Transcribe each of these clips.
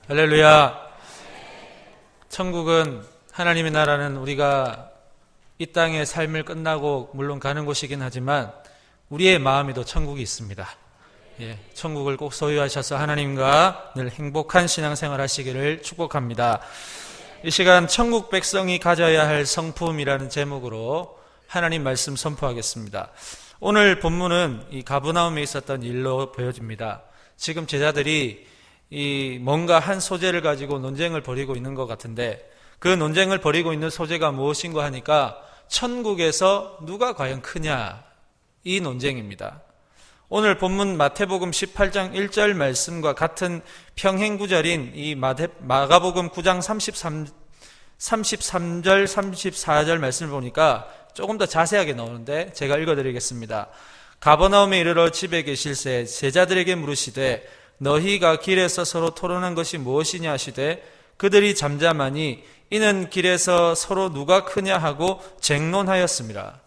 할렐루야. 천국은, 하나님의 나라는 우리가 이 땅의 삶을 끝나고 물론 가는 곳이긴 하지만 우리의 마음에도 천국이 있습니다. 천국을 꼭 소유하셔서 하나님과 늘 행복한 신앙생활 하시기를 축복합니다. 이 시간 천국 백성이 가져야 할 성품이라는 제목으로 하나님 말씀 선포하겠습니다. 오늘 본문은 이 가버나움에 있었던 일로 보여집니다. 지금 제자들이 뭔가 한 소재를 가지고 논쟁을 벌이고 있는 것 같은데, 그 논쟁을 벌이고 있는 소재가 무엇인가 하니까 천국에서 누가 과연 크냐, 이 논쟁입니다. 오늘 본문 마태복음 18장 1절 말씀과 같은 평행구절인 이 마가복음 9장 33절 34절 말씀을 보니까 조금 더 자세하게 나오는데 제가 읽어드리겠습니다. 가버나움에 이르러 집에 계실새 제자들에게 물으시되 너희가 길에서 서로 토론한 것이 무엇이냐 하시되 그들이 잠잠하니 이는 길에서 서로 누가 크냐 하고 쟁론하였습니다.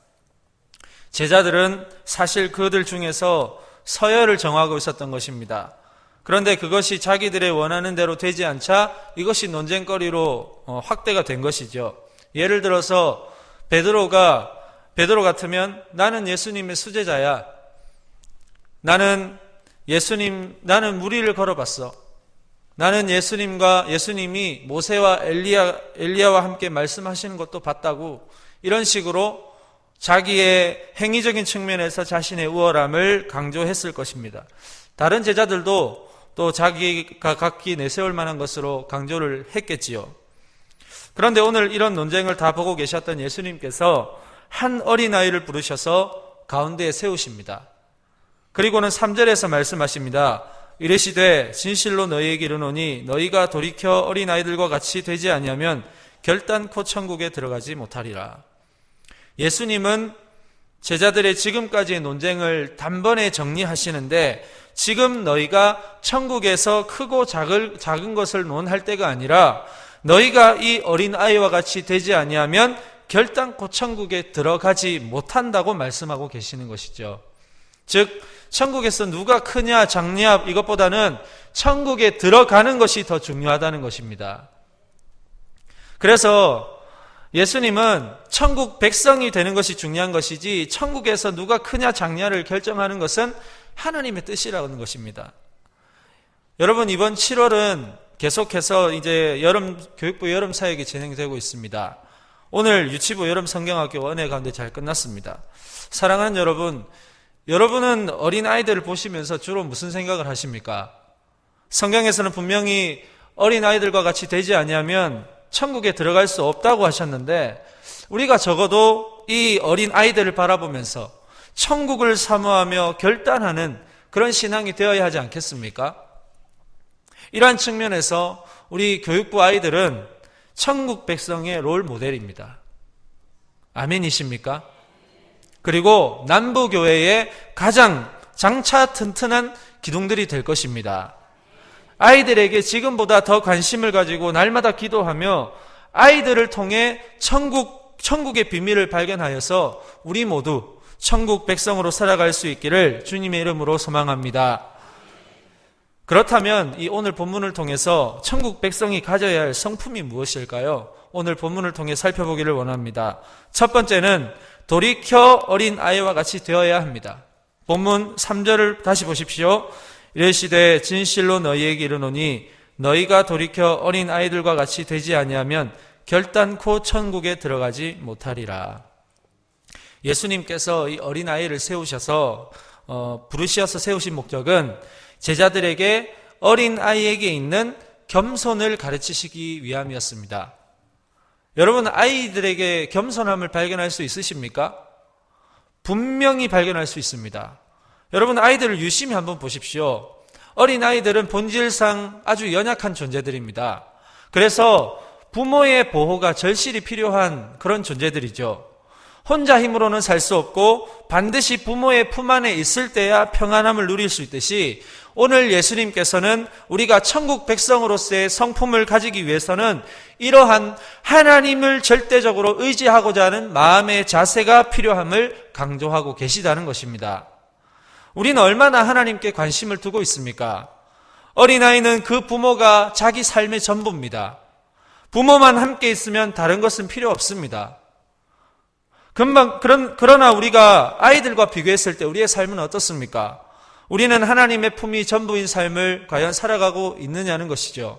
제자들은 사실 그들 중에서 서열을 정하고 있었던 것입니다. 그런데 그것이 자기들의 원하는 대로 되지 않자 이것이 논쟁거리로 확대가 된 것이죠. 예를 들어서 베드로 같으면 나는 예수님의 수제자야. 나는 무리를 걸어봤어. 나는 예수님이 모세와 엘리야와 함께 말씀하시는 것도 봤다고, 이런 식으로 자기의 행위적인 측면에서 자신의 우월함을 강조했을 것입니다. 다른 제자들도 또 자기가 각기 내세울 만한 것으로 강조를 했겠지요. 그런데 오늘 이런 논쟁을 다 보고 계셨던 예수님께서 한 어린아이를 부르셔서 가운데에 세우십니다. 그리고는 3절에서 말씀하십니다. 이르시되 진실로 너희에게 이르노니 너희가 돌이켜 어린아이들과 같이 되지 아니하면 결단코 천국에 들어가지 못하리라. 예수님은 제자들의 지금까지의 논쟁을 단번에 정리하시는데, 지금 너희가 천국에서 크고 작은 것을 논할 때가 아니라 너희가 이 어린아이와 같이 되지 아니하면 결단코 천국에 들어가지 못한다고 말씀하고 계시는 것이죠. 즉 천국에서 누가 크냐 작냐 이것보다는 천국에 들어가는 것이 더 중요하다는 것입니다. 그래서 예수님은 천국 백성이 되는 것이 중요한 것이지 천국에서 누가 크냐 작냐를 결정하는 것은 하나님의 뜻이라는 것입니다. 여러분, 이번 7월은 계속해서 이제 교육부 여름 사역이 진행되고 있습니다. 오늘 유치부 여름 성경학교 은혜 가운데 잘 끝났습니다. 사랑하는 여러분은 어린아이들을 보시면서 주로 무슨 생각을 하십니까? 성경에서는 분명히 어린아이들과 같이 되지 아니하면 천국에 들어갈 수 없다고 하셨는데, 우리가 적어도 이 어린아이들을 바라보면서 천국을 사모하며 결단하는 그런 신앙이 되어야 하지 않겠습니까? 이러한 측면에서 우리 교육부 아이들은 천국 백성의 롤 모델입니다. 아멘이십니까? 그리고 남부교회의 가장 장차 튼튼한 기둥들이 될 것입니다. 아이들에게 지금보다 더 관심을 가지고 날마다 기도하며 아이들을 통해 천국의 비밀을 발견하여서 우리 모두 천국 백성으로 살아갈 수 있기를 주님의 이름으로 소망합니다. 그렇다면 이 오늘 본문을 통해서 천국 백성이 가져야 할 성품이 무엇일까요? 오늘 본문을 통해 살펴보기를 원합니다. 첫 번째는 돌이켜 어린 아이와 같이 되어야 합니다. 본문 3절을 다시 보십시오. 이르시되 진실로 너희에게 이르노니 너희가 돌이켜 어린 아이들과 같이 되지 아니하면 결단코 천국에 들어가지 못하리라. 예수님께서 이 어린 아이를 부르셔서 세우신 목적은 제자들에게 어린 아이에게 있는 겸손을 가르치시기 위함이었습니다. 여러분, 아이들에게 겸손함을 발견할 수 있으십니까? 분명히 발견할 수 있습니다. 여러분, 아이들을 유심히 한번 보십시오. 어린 아이들은 본질상 아주 연약한 존재들입니다. 그래서 부모의 보호가 절실히 필요한 그런 존재들이죠. 혼자 힘으로는 살 수 없고 반드시 부모의 품 안에 있을 때야 평안함을 누릴 수 있듯이, 오늘 예수님께서는 우리가 천국 백성으로서의 성품을 가지기 위해서는 이러한 하나님을 절대적으로 의지하고자 하는 마음의 자세가 필요함을 강조하고 계시다는 것입니다. 우리는 얼마나 하나님께 관심을 두고 있습니까? 어린아이는 그 부모가 자기 삶의 전부입니다. 부모만 함께 있으면 다른 것은 필요 없습니다. 그러나 우리가 아이들과 비교했을 때 우리의 삶은 어떻습니까? 우리는 하나님의 품이 전부인 삶을 과연 살아가고 있느냐는 것이죠.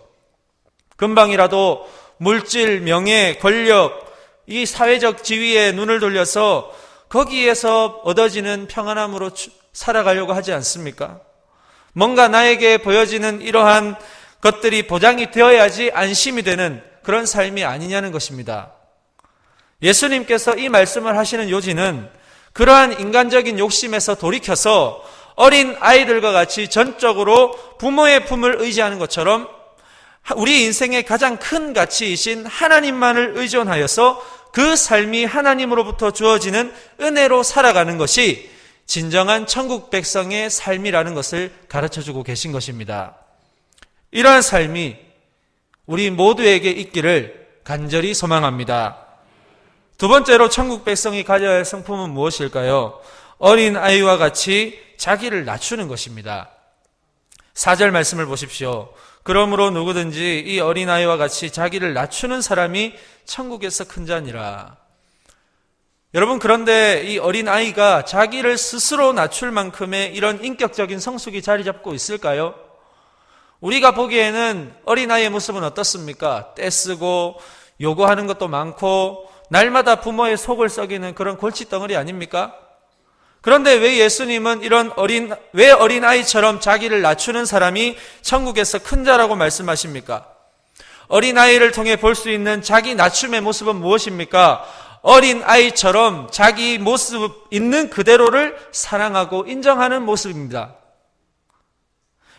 금방이라도 물질, 명예, 권력, 이 사회적 지위에 눈을 돌려서 거기에서 얻어지는 평안함으로 살아가려고 하지 않습니까? 뭔가 나에게 보여지는 이러한 것들이 보장이 되어야지 안심이 되는 그런 삶이 아니냐는 것입니다. 예수님께서 이 말씀을 하시는 요지는 그러한 인간적인 욕심에서 돌이켜서 어린 아이들과 같이 전적으로 부모의 품을 의지하는 것처럼 우리 인생의 가장 큰 가치이신 하나님만을 의존하여서 그 삶이 하나님으로부터 주어지는 은혜로 살아가는 것이 진정한 천국 백성의 삶이라는 것을 가르쳐주고 계신 것입니다. 이러한 삶이 우리 모두에게 있기를 간절히 소망합니다. 두 번째로 천국 백성이 가져야 할 성품은 무엇일까요? 어린 아이와 같이 자기를 낮추는 것입니다. 4절 말씀을 보십시오. 그러므로 누구든지 이 어린아이와 같이 자기를 낮추는 사람이 천국에서 큰 자니라. 여러분, 그런데 이 어린아이가 자기를 스스로 낮출 만큼의 이런 인격적인 성숙이 자리 잡고 있을까요? 우리가 보기에는 어린아이의 모습은 어떻습니까? 떼쓰고 요구하는 것도 많고 날마다 부모의 속을 썩이는 그런 골칫덩어리 아닙니까? 그런데 왜 예수님은 왜 어린아이처럼 자기를 낮추는 사람이 천국에서 큰 자라고 말씀하십니까? 어린아이를 통해 볼 수 있는 자기 낮춤의 모습은 무엇입니까? 어린아이처럼 자기 모습 있는 그대로를 사랑하고 인정하는 모습입니다.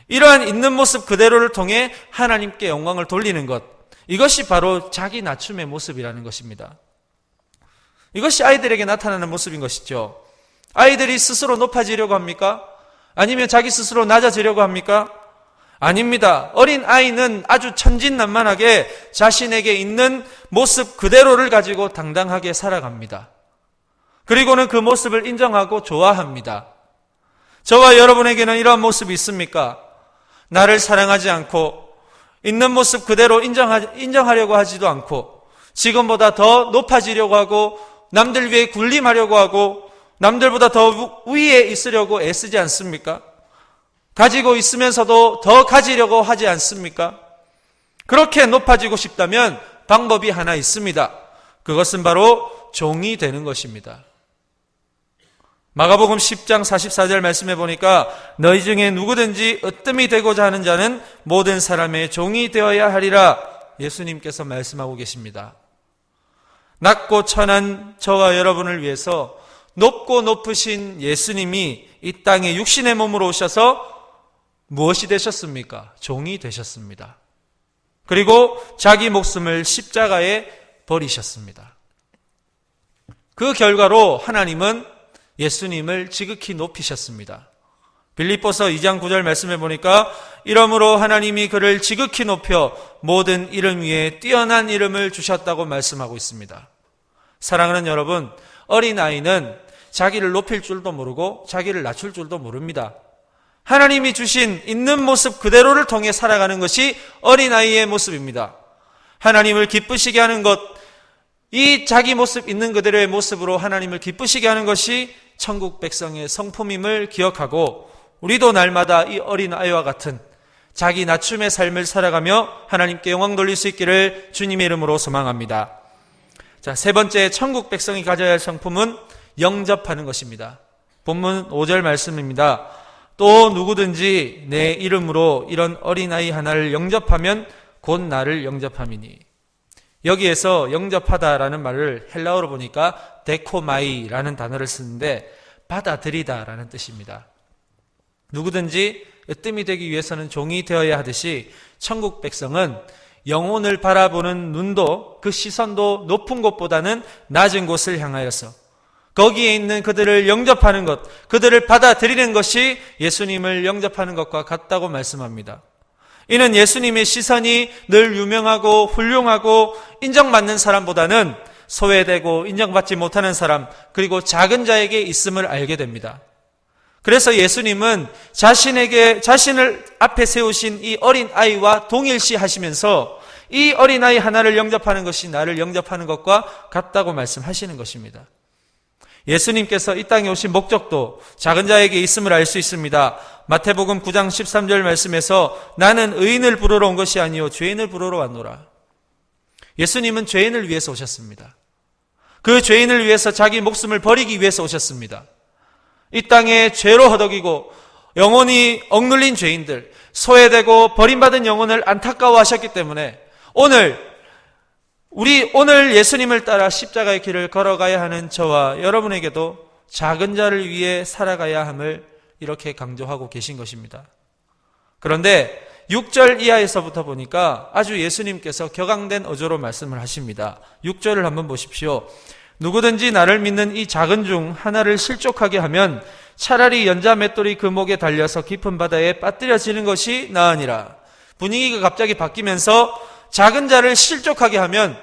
이러한 있는 모습 그대로를 통해 하나님께 영광을 돌리는 것, 이것이 바로 자기 낮춤의 모습이라는 것입니다. 이것이 아이들에게 나타나는 모습인 것이죠. 아이들이 스스로 높아지려고 합니까? 아니면 자기 스스로 낮아지려고 합니까? 아닙니다. 어린 아이는 아주 천진난만하게 자신에게 있는 모습 그대로를 가지고 당당하게 살아갑니다. 그리고는 그 모습을 인정하고 좋아합니다. 저와 여러분에게는 이러한 모습이 있습니까? 나를 사랑하지 않고 있는 모습 그대로 인정하려고 하지도 않고 지금보다 더 높아지려고 하고 남들 위해 군림하려고 하고 남들보다 더 위에 있으려고 애쓰지 않습니까? 가지고 있으면서도 더 가지려고 하지 않습니까? 그렇게 높아지고 싶다면 방법이 하나 있습니다. 그것은 바로 종이 되는 것입니다. 마가복음 10장 44절 말씀해 보니까 너희 중에 누구든지 으뜸이 되고자 하는 자는 모든 사람의 종이 되어야 하리라 예수님께서 말씀하고 계십니다. 낮고 천한 저와 여러분을 위해서 높고 높으신 예수님이 이 땅에 육신의 몸으로 오셔서 무엇이 되셨습니까? 종이 되셨습니다. 그리고 자기 목숨을 십자가에 버리셨습니다. 그 결과로 하나님은 예수님을 지극히 높이셨습니다. 빌립보서 2장 9절 말씀해 보니까 이러므로 하나님이 그를 지극히 높여 모든 이름 위에 뛰어난 이름을 주셨다고 말씀하고 있습니다. 사랑하는 여러분, 어린아이는 자기를 높일 줄도 모르고 자기를 낮출 줄도 모릅니다. 하나님이 주신 있는 모습 그대로를 통해 살아가는 것이 어린아이의 모습입니다. 하나님을 기쁘시게 하는 것, 이 자기 모습 있는 그대로의 모습으로 하나님을 기쁘시게 하는 것이 천국 백성의 성품임을 기억하고 우리도 날마다 이 어린아이와 같은 자기 낮춤의 삶을 살아가며 하나님께 영광 돌릴 수 있기를 주님의 이름으로 소망합니다. 자, 세 번째 천국 백성이 가져야 할 성품은 영접하는 것입니다. 본문 5절 말씀입니다. 또 누구든지 내 이름으로 이런 어린아이 하나를 영접하면 곧 나를 영접함이니. 여기에서 영접하다라는 말을 헬라어로 보니까 데코마이라는 단어를 쓰는데 받아들이다라는 뜻입니다. 누구든지 으뜸이 되기 위해서는 종이 되어야 하듯이 천국 백성은 영혼을 바라보는 눈도 그 시선도 높은 곳보다는 낮은 곳을 향하여서 거기에 있는 그들을 영접하는 것, 그들을 받아들이는 것이 예수님을 영접하는 것과 같다고 말씀합니다. 이는 예수님의 시선이 늘 유명하고 훌륭하고 인정받는 사람보다는 소외되고 인정받지 못하는 사람, 그리고 작은 자에게 있음을 알게 됩니다. 그래서 예수님은 자신을 앞에 세우신 이 어린 아이와 동일시 하시면서 이 어린 아이 하나를 영접하는 것이 나를 영접하는 것과 같다고 말씀하시는 것입니다. 예수님께서 이 땅에 오신 목적도 작은 자에게 있음을 알 수 있습니다. 마태복음 9장 13절 말씀에서 나는 의인을 부르러 온 것이 아니요 죄인을 부르러 왔노라. 예수님은 죄인을 위해서 오셨습니다. 그 죄인을 위해서 자기 목숨을 버리기 위해서 오셨습니다. 이 땅에 죄로 허덕이고 영혼이 억눌린 죄인들, 소외되고 버림받은 영혼을 안타까워하셨기 때문에 오늘 예수님을 따라 십자가의 길을 걸어가야 하는 저와 여러분에게도 작은 자를 위해 살아가야 함을 이렇게 강조하고 계신 것입니다. 그런데 6절 이하에서부터 보니까 아주 예수님께서 격앙된 어조로 말씀을 하십니다. 6절을 한번 보십시오. 누구든지 나를 믿는 이 작은 중 하나를 실족하게 하면 차라리 연자 맷돌이 그 목에 달려서 깊은 바다에 빠뜨려지는 것이 나으니라. 분위기가 갑자기 바뀌면서 작은 자를 실족하게 하면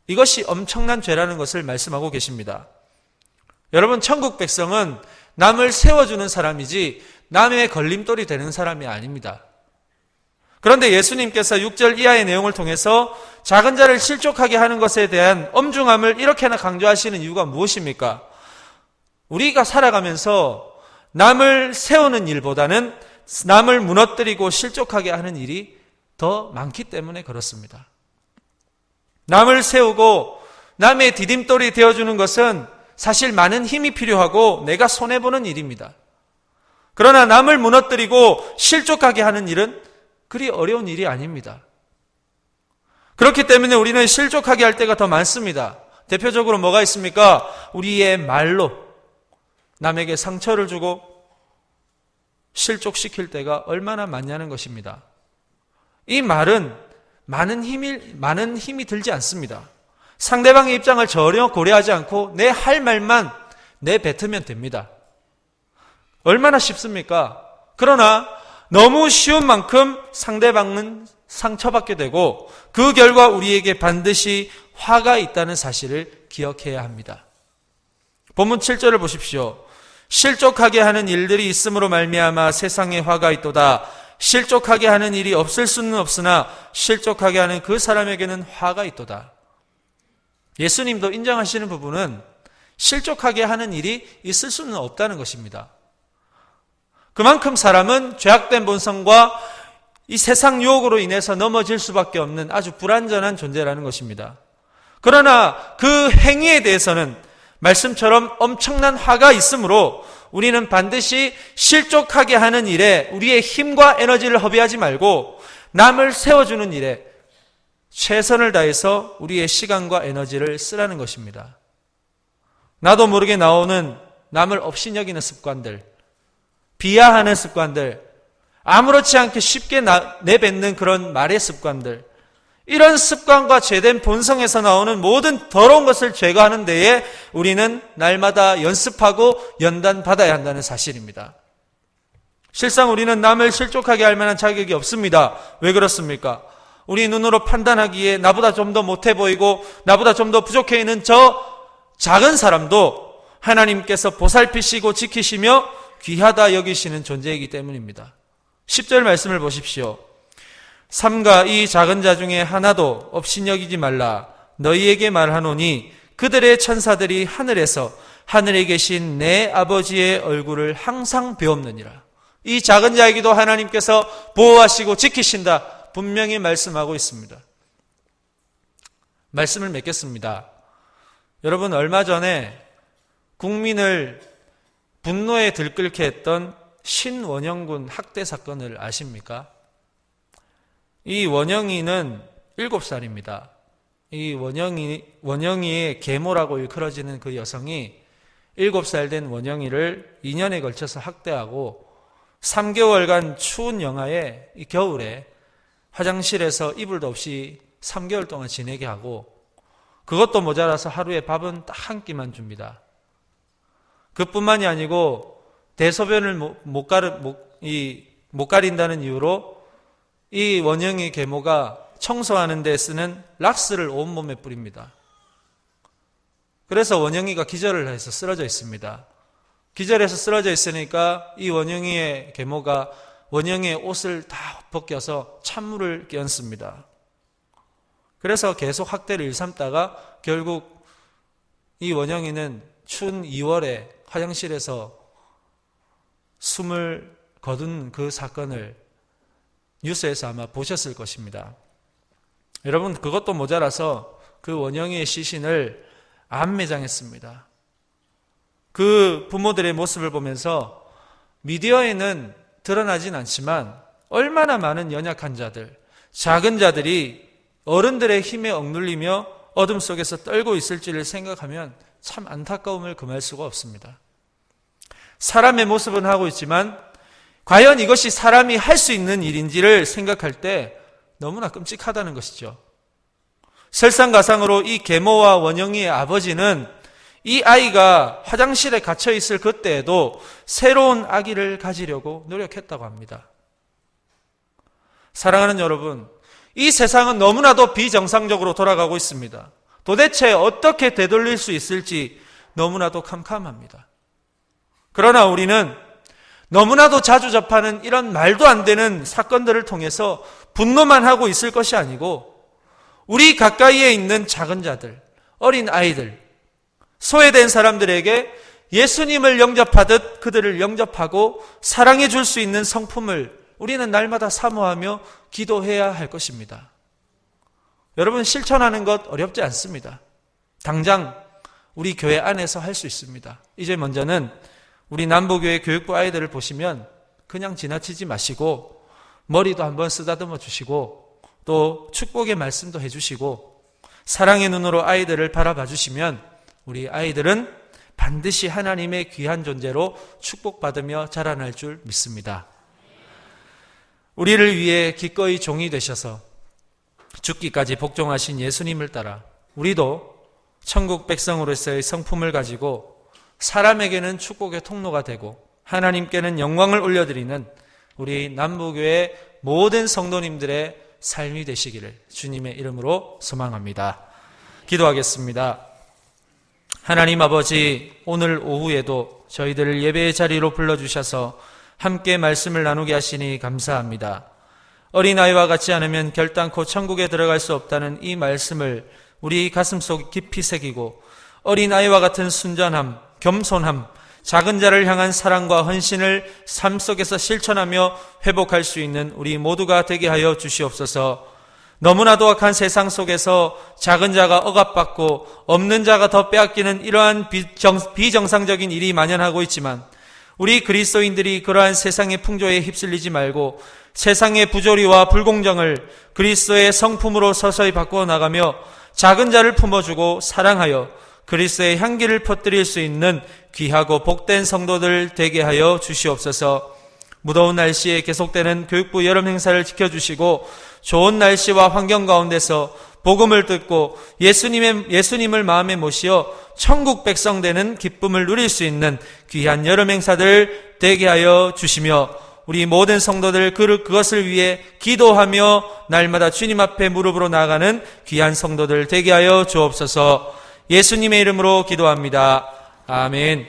이것이 엄청난 죄라는 것을 말씀하고 계십니다. 여러분, 천국 백성은 남을 세워주는 사람이지 남의 걸림돌이 되는 사람이 아닙니다. 그런데 예수님께서 6절 이하의 내용을 통해서 작은 자를 실족하게 하는 것에 대한 엄중함을 이렇게나 강조하시는 이유가 무엇입니까? 우리가 살아가면서 남을 세우는 일보다는 남을 무너뜨리고 실족하게 하는 일이 더 많기 때문에 그렇습니다. 남을 세우고 남의 디딤돌이 되어주는 것은 사실 많은 힘이 필요하고 내가 손해보는 일입니다. 그러나 남을 무너뜨리고 실족하게 하는 일은 그리 어려운 일이 아닙니다. 그렇기 때문에 우리는 실족하게 할 때가 더 많습니다. 대표적으로 뭐가 있습니까? 우리의 말로 남에게 상처를 주고 실족시킬 때가 얼마나 많냐는 것입니다. 이 말은 많은 힘이 들지 않습니다. 상대방의 입장을 전혀 고려하지 않고 내 할 말만 내뱉으면 됩니다. 얼마나 쉽습니까? 그러나 너무 쉬운 만큼 상대방은 상처받게 되고 그 결과 우리에게 반드시 화가 있다는 사실을 기억해야 합니다. 본문 7절을 보십시오. 실족하게 하는 일들이 있음으로 말미암아 세상에 화가 있도다. 실족하게 하는 일이 없을 수는 없으나 실족하게 하는 그 사람에게는 화가 있도다. 예수님도 인정하시는 부분은 실족하게 하는 일이 있을 수는 없다는 것입니다. 그만큼 사람은 죄악된 본성과 이 세상 유혹으로 인해서 넘어질 수밖에 없는 아주 불완전한 존재라는 것입니다. 그러나 그 행위에 대해서는 말씀처럼 엄청난 화가 있으므로 우리는 반드시 실족하게 하는 일에 우리의 힘과 에너지를 허비하지 말고 남을 세워주는 일에 최선을 다해서 우리의 시간과 에너지를 쓰라는 것입니다. 나도 모르게 나오는 남을 업신여기는 습관들, 비하하는 습관들, 아무렇지 않게 쉽게 내뱉는 그런 말의 습관들, 이런 습관과 죄된 본성에서 나오는 모든 더러운 것을 제거하는 데에 우리는 날마다 연습하고 연단받아야 한다는 사실입니다. 실상 우리는 남을 실족하게 할 만한 자격이 없습니다. 왜 그렇습니까? 우리 눈으로 판단하기에 나보다 좀 더 못해 보이고 나보다 좀 더 부족해 있는 저 작은 사람도 하나님께서 보살피시고 지키시며 귀하다 여기시는 존재이기 때문입니다. 10절 말씀을 보십시오. 삼가 이 작은 자 중에 하나도 업신여기지 말라. 너희에게 말하노니 그들의 천사들이 하늘에서 하늘에 계신 내 아버지의 얼굴을 항상 배옵느니라. 이 작은 자에게도 하나님께서 보호하시고 지키신다. 분명히 말씀하고 있습니다. 말씀을 맺겠습니다. 여러분, 얼마 전에 국민을 분노에 들끓게 했던 신원영군 학대 사건을 아십니까? 이 원영이는 7살입니다. 이 원영이의 계모라고 일컬어지는 그 여성이 7살 된 원영이를 2년에 걸쳐서 학대하고 3개월간 추운 영하에 이 겨울에 화장실에서 이불도 없이 3개월 동안 지내게 하고 그것도 모자라서 하루에 밥은 딱 한 끼만 줍니다. 그뿐만이 아니고 대소변을 못 가린다는 이유로 이 원영이 계모가 청소하는 데 쓰는 락스를 온몸에 뿌립니다. 그래서 원영이가 기절을 해서 쓰러져 있습니다. 기절해서 쓰러져 있으니까 이 원영이의 계모가 원영이의 옷을 다 벗겨서 찬물을 끼얹습니다. 그래서 계속 학대를 일삼다가 결국 이 원영이는 추운 2월에 화장실에서 숨을 거둔 그 사건을 뉴스에서 아마 보셨을 것입니다. 여러분, 그것도 모자라서 그 원영이의 시신을 안매장했습니다. 그 부모들의 모습을 보면서 미디어에는 드러나진 않지만 얼마나 많은 연약한 자들, 작은 자들이 어른들의 힘에 억눌리며 어둠 속에서 떨고 있을지를 생각하면 참 안타까움을 금할 수가 없습니다. 사람의 모습은 하고 있지만 과연 이것이 사람이 할 수 있는 일인지를 생각할 때 너무나 끔찍하다는 것이죠. 설상가상으로 이 계모와 원영이의 아버지는 이 아이가 화장실에 갇혀 있을 그때에도 새로운 아기를 가지려고 노력했다고 합니다. 사랑하는 여러분, 이 세상은 너무나도 비정상적으로 돌아가고 있습니다. 도대체 어떻게 되돌릴 수 있을지 너무나도 캄캄합니다. 그러나 우리는 너무나도 자주 접하는 이런 말도 안 되는 사건들을 통해서 분노만 하고 있을 것이 아니고 우리 가까이에 있는 작은 자들, 어린 아이들, 소외된 사람들에게 예수님을 영접하듯 그들을 영접하고 사랑해 줄 수 있는 성품을 우리는 날마다 사모하며 기도해야 할 것입니다. 여러분, 실천하는 것 어렵지 않습니다. 당장 우리 교회 안에서 할 수 있습니다. 이제 먼저는 우리 남부교회 교육부 아이들을 보시면 그냥 지나치지 마시고 머리도 한번 쓰다듬어 주시고 또 축복의 말씀도 해주시고 사랑의 눈으로 아이들을 바라봐 주시면 우리 아이들은 반드시 하나님의 귀한 존재로 축복받으며 자라날 줄 믿습니다. 우리를 위해 기꺼이 종이 되셔서 죽기까지 복종하신 예수님을 따라 우리도 천국 백성으로서의 성품을 가지고 사람에게는 축복의 통로가 되고 하나님께는 영광을 올려드리는 우리 남부교회 모든 성도님들의 삶이 되시기를 주님의 이름으로 소망합니다. 기도하겠습니다. 하나님 아버지, 오늘 오후에도 저희들을 예배의 자리로 불러주셔서 함께 말씀을 나누게 하시니 감사합니다. 어린아이와 같지 않으면 결단코 천국에 들어갈 수 없다는 이 말씀을 우리 가슴속 깊이 새기고 어린아이와 같은 순전함, 겸손함, 작은 자를 향한 사랑과 헌신을 삶 속에서 실천하며 회복할 수 있는 우리 모두가 되게 하여 주시옵소서. 너무나도 악한 세상 속에서 작은 자가 억압받고 없는 자가 더 빼앗기는 이러한 비정상적인 일이 만연하고 있지만 우리 그리스도인들이 그러한 세상의 풍조에 휩쓸리지 말고 세상의 부조리와 불공정을 그리스도의 성품으로 서서히 바꾸어 나가며 작은 자를 품어주고 사랑하여 그리스도의 향기를 퍼뜨릴 수 있는 귀하고 복된 성도들 되게 하여 주시옵소서. 무더운 날씨에 계속되는 교육부 여름 행사를 지켜주시고 좋은 날씨와 환경 가운데서 복음을 듣고 예수님을 마음에 모시어 천국 백성 되는 기쁨을 누릴 수 있는 귀한 여름 행사들 되게 하여 주시며 우리 모든 성도들 그것을 위해 기도하며 날마다 주님 앞에 무릎으로 나아가는 귀한 성도들 되게 하여 주옵소서. 예수님의 이름으로 기도합니다. 아멘.